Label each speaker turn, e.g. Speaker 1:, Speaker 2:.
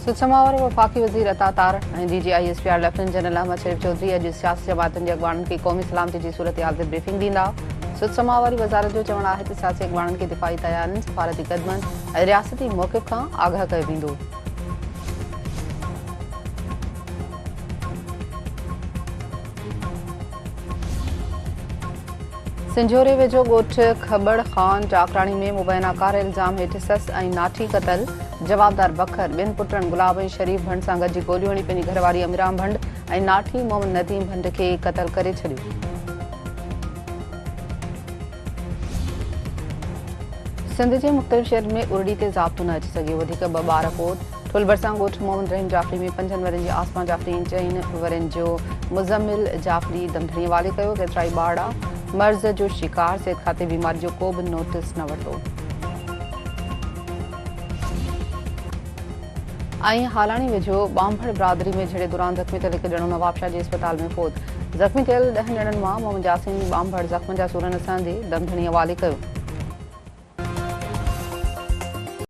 Speaker 1: सुषमावर वफ़ाक़ी वज़ीर अता तार ऐं DGISPR लेफ्टिनेंट जनरल अहमद शरीफ़ चौधरी अॼु सियासी जमातुनि जे अॻवाननि खे क़ौमी सलामती जी सूरतहाल ते ब्रीफिंग ॾींदा। सुषमावरी वज़ारत जो चवणु आहे त सियासी अॻवाननि खे दिफ़ाई तयारियुनि, सफ़ारती क़दमनि ऐं रियासती मौक़िफ़ खां आगाह कयो वेंदो। सिंजोरे वेझो ॻोठ खबड़ ख़ान टाकराणी में मुबैना कार इल्ज़ाम हेठि सस ऐं नाठी क़तल, जवाबदार बखर ॿिनि पुटनि गुलाब ऐं शरीफ़ भंड सां गॾिजी गोलियूं हणी पंहिंजी घरवारी अमीराम भंड ऐं नाठी मोहम्मद नदीम भंड खे क़तल करे छॾियो। सिंध जे मुख़्तलिफ़ शहरनि में उरड़ी ते ज़ाब्तो न अची सघे, वधीक 2 ॿार फ़ौत। ठुलबरसां ॻोठ मोहम्मद रहीम जाफ़री में 5 वरनि जी आसमा जाफ़री ऐं 4 वरनि जो मुज़म्मिल जाफ़री दमधणी हवाले कयो। केतिराई ॿारड़ा मर्ज़ जो शिकार, सिहत खाते बीमारी जो को बि नोटिस न वरितो। ऐं हालाणी वेझो ॿांभड़ बिरादरी में झड़े दौरान ज़ख़्मी थियल हिकु ॼणो नवाबशाह जे अस्पताल में फ़ौत। ज़ख़्मी थियल 10 ॼणनि मां मोहम्मद यासीन ॿांभड़ ज़ख़्म जा सूरनि सां दमधणी हवाले कयो।